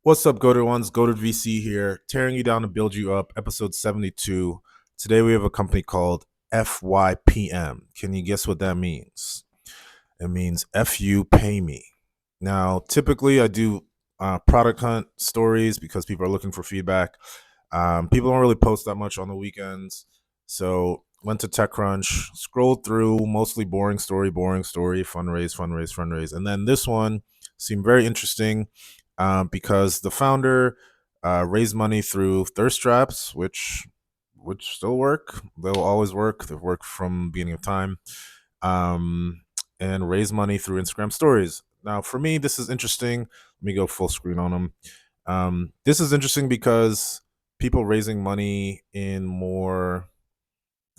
What's up, Goated Ones? Goated VC here, tearing you down to build you up, episode 72. Today we have a company called FYPM. Can you guess what that means? It means F you pay me. Now, typically I do product hunt stories because people are looking for feedback. People don't really post that much on the weekends. So went to TechCrunch, scrolled through, mostly boring story, fundraise. And then this one seemed very interesting because the founder raised money through thirst traps, which still work. They'll always work. They've worked from beginning of time. Um, and raise money through Instagram stories. Now, for me, this is interesting. Let me go full screen on them. This is interesting because people raising money in more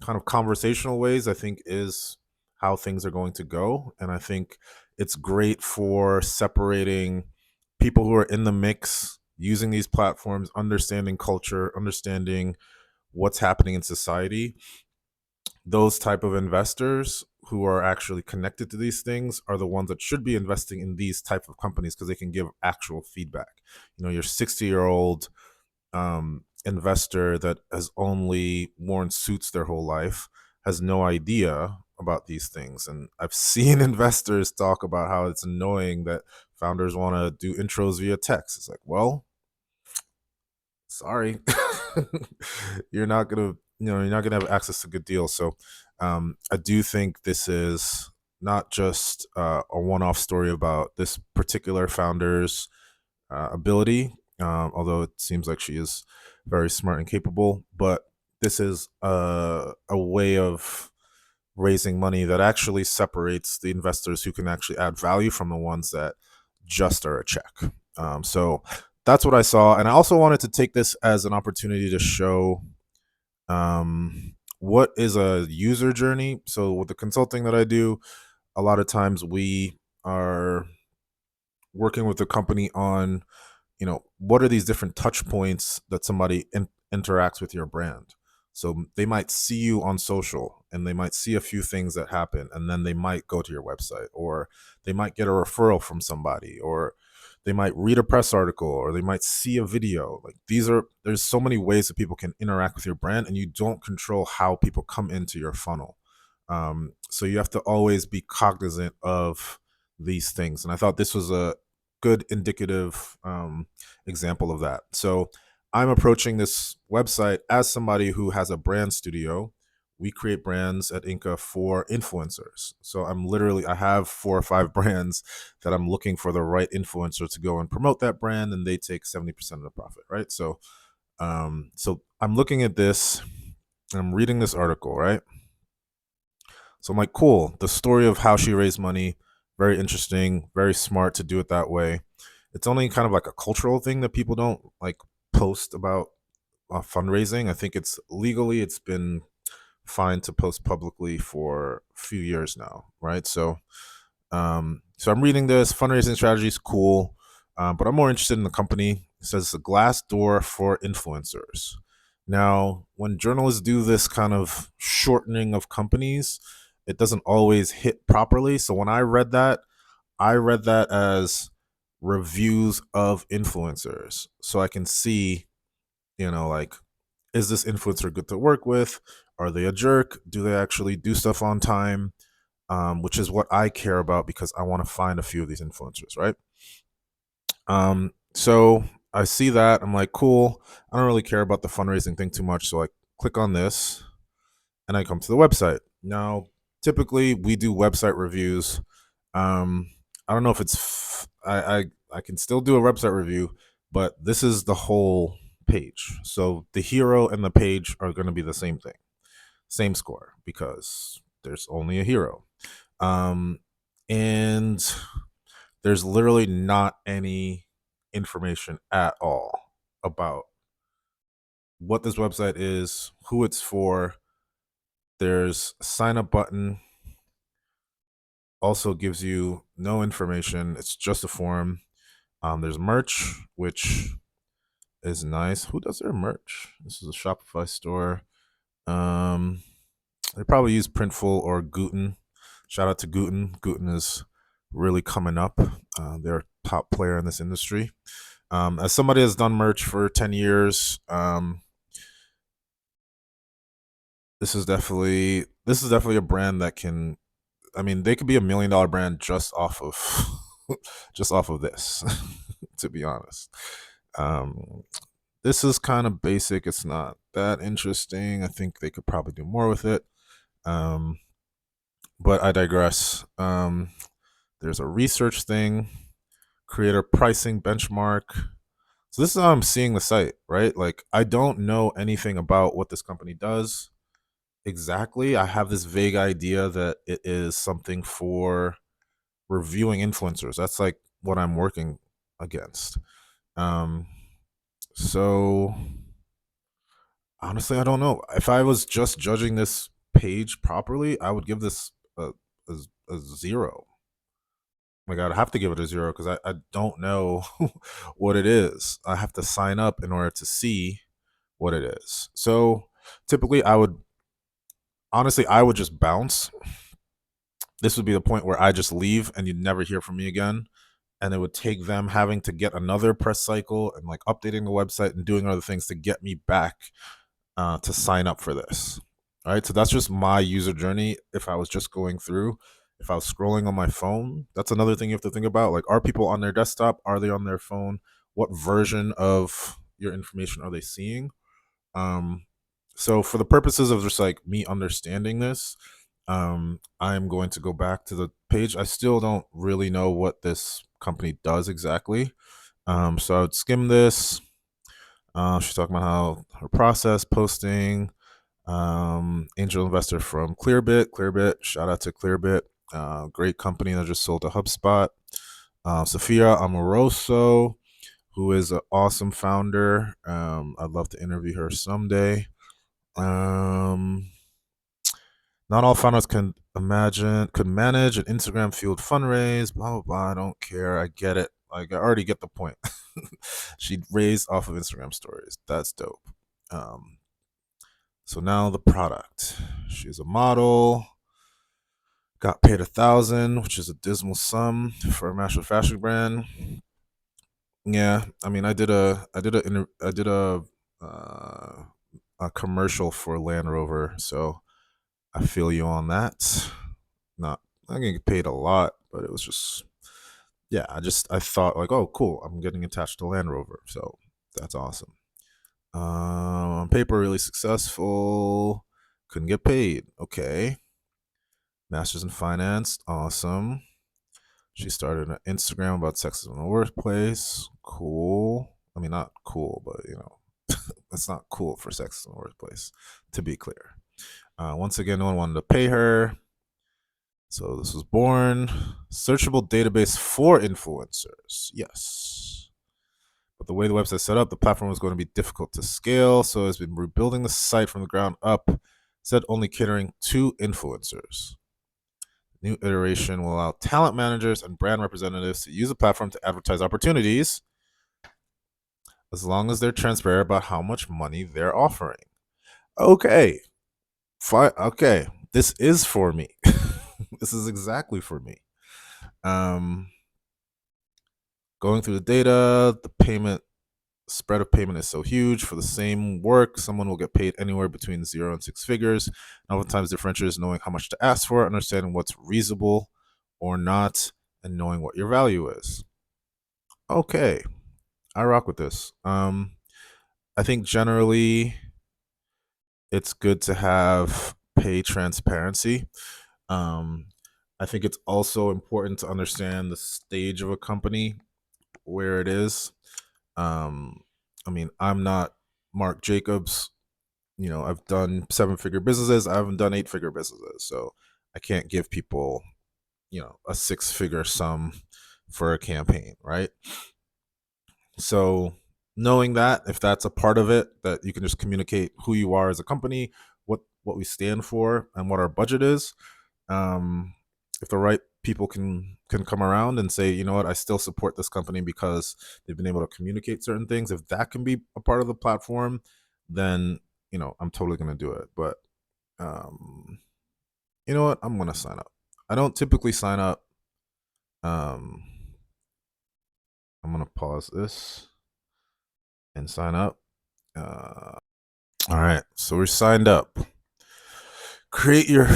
kind of conversational ways, I think, is how things are going to go. And I think it's great for separating people who are in the mix, using these platforms, understanding culture, understanding what's happening in society. Those type of investors who are actually connected to these things are the ones that should be investing in these type of companies because they can give actual feedback. Your 60-year-old investor that has only worn suits their whole life has no idea about these things. And I've seen investors talk about how it's annoying that founders want to do intros via text. It's like, well, sorry, you're not gonna have access to good deals. So I do think this is not just a one-off story about this particular founder's ability, although it seems like she is very smart and capable. But this is a way of raising money that actually separates the investors who can actually add value from the ones that just are a check. So that's what I saw. And I also wanted to take this as an opportunity to show what is a user journey. So with the consulting that I do, a lot of times we are working with the company on, what are these different touch points that somebody interacts with your brand. So they might see you on social and they might see a few things that happen, and then they might go to your website, or they might get a referral from somebody, or they might read a press article, or they might see a video. Like, there's so many ways that people can interact with your brand, and you don't control how people come into your funnel. So you have to always be cognizant of these things. And I thought this was a good indicative example of that. So I'm approaching this website as somebody who has a brand studio. We create brands at Inca for influencers. So I have 4 or 5 brands that I'm looking for the right influencer to go and promote that brand, and they take 70% of the profit, right? So I'm looking at this, and I'm reading this article, right? So I'm like, cool. The story of how she raised money, very interesting, very smart to do it that way. It's only kind of like a cultural thing that people don't like post about fundraising. I think it's been fine to post publicly for a few years now, right? So I'm reading this. Fundraising strategy is cool, but I'm more interested in the company. It says a glass door for influencers. Now, when journalists do this kind of shortening of companies, it doesn't always hit properly. So when I read that as reviews of influencers. So I can see, like, is this influencer good to work with? Are they a jerk? Do they actually do stuff on time? Which is what I care about because I want to find a few of these influencers, right? So I see that. I'm like, cool. I don't really care about the fundraising thing too much. So I click on this and I come to the website. Now, typically we do website reviews. I don't know if I can still do a website review, but this is the whole page. So the hero and the page are going to be the same thing, same score, because there's only a hero. And there's literally not any information at all about what this website is, who it's for. There's a sign up button, also gives you no information. It's just a form. There's merch, which is nice. Who does their merch? This is a Shopify store. They probably use Printful or Guten. Shout out to Guten. Guten is really coming up. They're a top player in this industry. As somebody that's done merch for 10 years, this is definitely a brand that can, I mean, they could be $1 million brand just off of just off of this, to be honest. Um, this is kind of basic. It's not that interesting. I think they could probably do more with it. Um, but I digress. There's a research thing, creator pricing benchmark. So this is how I'm seeing the site, right? Like I don't know anything about what this company does exactly. I have this vague idea that it is something for reviewing influencers. That's like what I'm working against. Um, so honestly, I don't know. If I was just judging this page properly, I would give this a, a zero. Like I'd have to give it a zero because I don't know what it is. I have to sign up in order to see what it is. So typically, I would just bounce. This would be the point where I just leave and you'd never hear from me again. And it would take them having to get another press cycle and like updating the website and doing other things to get me back to sign up for this. All right. So that's just my user journey. If I was just going through, if I was scrolling on my phone, that's another thing you have to think about. Like, are people on their desktop? Are they on their phone? What version of your information are they seeing? Um, so for the purposes of just like me understanding this, I'm going to go back to the page. I still don't really know what this company does exactly. So I would skim this. She's talking about how her process posting. Angel investor from Clearbit. Clearbit, shout out to Clearbit. Great company that just sold to HubSpot. Sophia Amoroso, who is an awesome founder. I'd love to interview her someday. Um, Not all founders could manage an Instagram fueled fundraise. Blah blah blah. I don't care. I get it. Like I already get the point. She raised off of Instagram stories. That's dope. Um, so now the product. She's a model. Got paid 1,000, which is a dismal sum for a master fashion brand. Yeah, I mean, uh, a commercial for Land Rover, so I feel you on that. Not, I didn't get paid a lot, but it was just, yeah. I thought like, oh, cool, I'm getting attached to Land Rover, so that's awesome. On paper, really successful. Couldn't get paid. Okay. Masters in finance, awesome. She started an Instagram about sexism in the workplace. Cool. I mean, not cool, but that's not cool for sexism in the workplace, to be clear. Once again, no one wanted to pay her. So this was born. Searchable database for influencers. Yes. But the way the website set up, the platform was going to be difficult to scale. So it's been rebuilding the site from the ground up, instead only catering to influencers. New iteration will allow talent managers and brand representatives to use the platform to advertise opportunities as long as they're transparent about how much money they're offering. Okay. Fine. Okay. This is for me. This is exactly for me. Um, Going through the data, the payment spread of payment is so huge. For the same work, someone will get paid anywhere between 0 and 6 figures. And oftentimes, differentiators knowing how much to ask for, understanding what's reasonable or not, and knowing what your value is. Okay, I rock with this. I think generally it's good to have pay transparency. Um, I think it's also important to understand the stage of a company, where it is. Um, I mean, I'm not Mark Jacobs. I've done 7-figure businesses. I haven't done 8-figure businesses. So I can't give people, a 6-figure sum for a campaign, right? So knowing that, if that's a part of it, that you can just communicate who you are as a company, what we stand for, and what our budget is. If the right people can come around and say, you know what, I still support this company because they've been able to communicate certain things. If that can be a part of the platform, then I'm totally gonna do it. But um, you know what, I'm gonna sign up. I don't typically sign up. Um, I'm gonna pause this. and sign up. All right, so we're signed up. Create your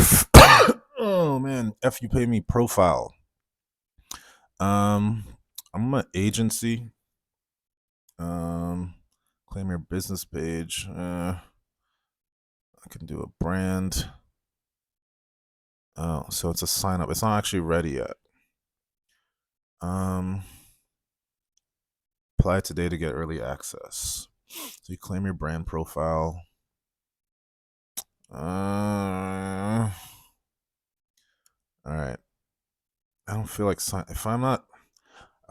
oh man, FYPM profile. I'm an agency. Um, claim your business page. I can do a brand. Oh, so it's a sign up. It's not actually ready yet. Apply today to get early access. So you claim your brand profile. All right. I don't feel like if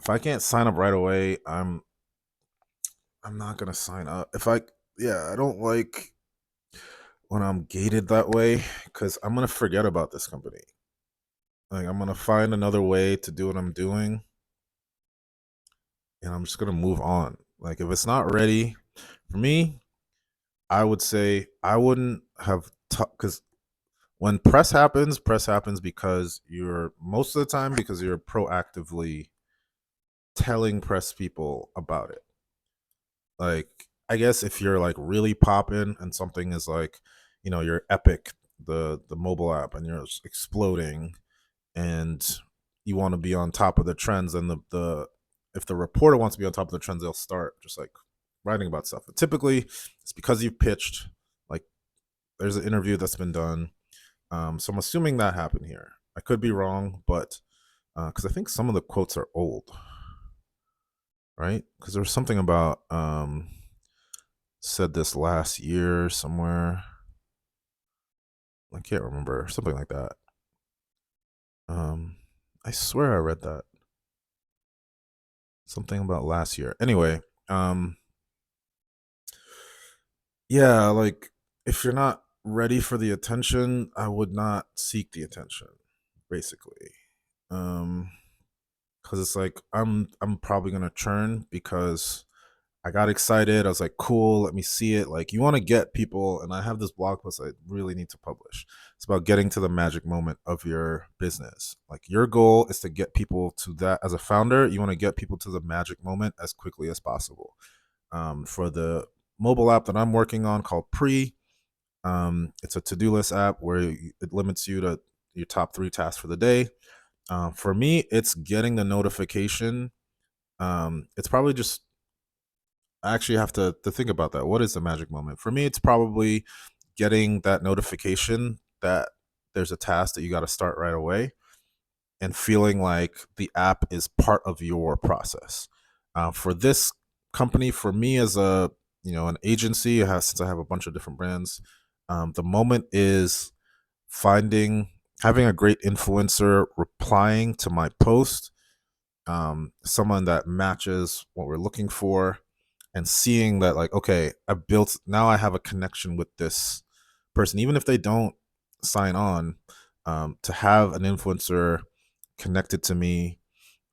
I can't sign up right away, I'm not gonna sign up. I don't like when I'm gated that way because I'm gonna forget about this company. Like I'm gonna find another way to do what I'm doing, and I'm just gonna move on. Like if it's not ready for me, I would say I wouldn't have because when press happens because you're most of the time because you're proactively telling press people about it. Like I guess if you're like really popping and something is like, you're Epic, the mobile app, and you're exploding, and you want to be on top of the trends, and the if the reporter wants to be on top of the trends, they'll start just like writing about stuff. But typically, it's because you've pitched. Like there's an interview that's been done. So I'm assuming that happened here. I could be wrong, but because I think some of the quotes are old, right? Because there was something about said this last year somewhere. I can't remember, something like that. I swear I read that. Something about last year. Anyway, yeah, like if you're not ready for the attention, I would not seek the attention, basically. Because it's like I'm probably gonna churn because I got excited. I was like, cool, let me see it. Like, you want to get people, and I have this blog post I really need to publish. It's about getting to the magic moment of your business. Like, your goal is to get people to that. As a founder, you want to get people to the magic moment as quickly as possible. For the mobile app that I'm working on called it's a to-do list app where it limits you to your top 3 tasks for the day. For me, it's getting the notification. It's probably just I actually have to think about that. What is the magic moment? For me, it's probably getting that notification that there's a task that you got to start right away and feeling like the app is part of your process. For this company, for me as an agency, since I have a bunch of different brands, the moment is having a great influencer replying to my post, someone that matches what we're looking for, and seeing that like, okay, I have a connection with this person, even if they don't sign on. To have an influencer connected to me,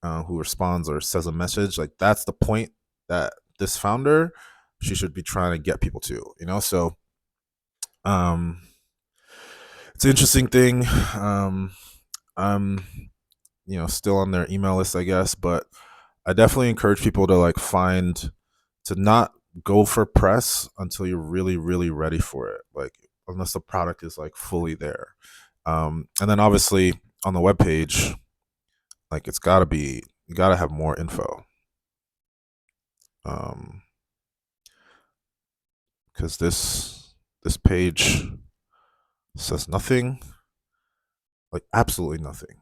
who responds or says a message, like that's the point that this founder, she should be trying to get people to. So um it's an interesting thing. I'm still on their email list, I guess, but I definitely encourage people to to not go for press until you're really, really ready for it. Like unless the product is like fully there. And then obviously on the webpage, like you gotta have more info. Because this page says nothing, like absolutely nothing.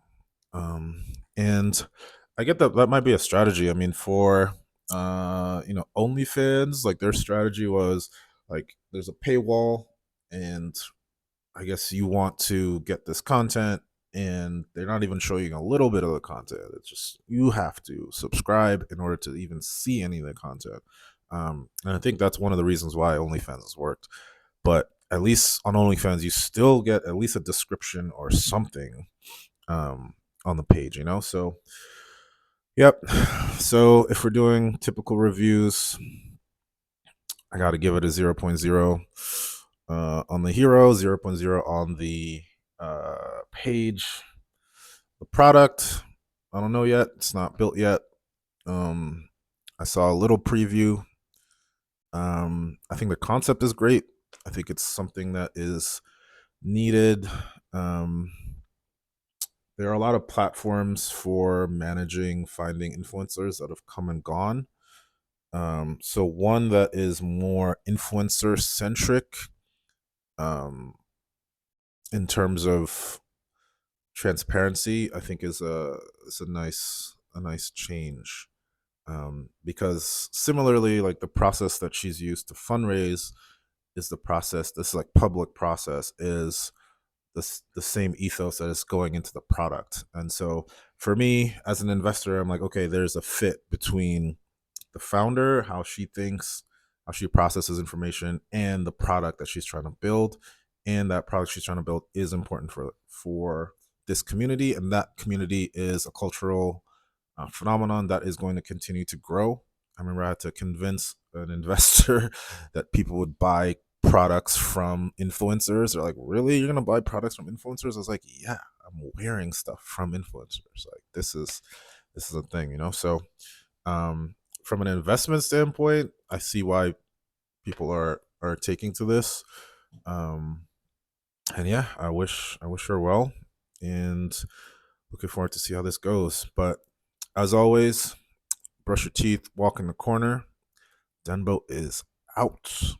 And I get that might be a strategy. I mean, for OnlyFans, like their strategy was like there's a paywall, and I guess you want to get this content, and they're not even showing a little bit of the content. It's just you have to subscribe in order to even see any of the content. And I think that's one of the reasons why OnlyFans has worked. But at least on OnlyFans, you still get at least a description or something on the page. So, yep. So if we're doing typical reviews, I got to give it a 0.0 on the hero, 0.0 on the page. The product, I don't know yet. It's not built yet. I saw a little preview. I think the concept is great. I think it's something that is needed. Um, there are a lot of platforms for managing finding influencers that have come and gone. So one that is more influencer centric, um, in terms of transparency, I think is a nice change. Because similarly, like the process that she's used to fundraise is the process. This like public process is the same ethos that is going into the product. And so for me as an investor, I'm like, okay, there's a fit between the founder, how she thinks, how she processes information, and the product that she's trying to build. And that product she's trying to build is important for this community, and that community is a cultural phenomenon that is going to continue to grow. I remember I had to convince an investor that people would buy products from influencers. They're like, really? You're gonna buy products from influencers? I was like, yeah, I'm wearing stuff from influencers. Like this is a thing, you know? So um, from an investment standpoint, I see why people are taking to this. Um, and yeah, I wish her well, and looking forward to see how this goes. But as always, brush your teeth, walk in the corner. Denbo is out.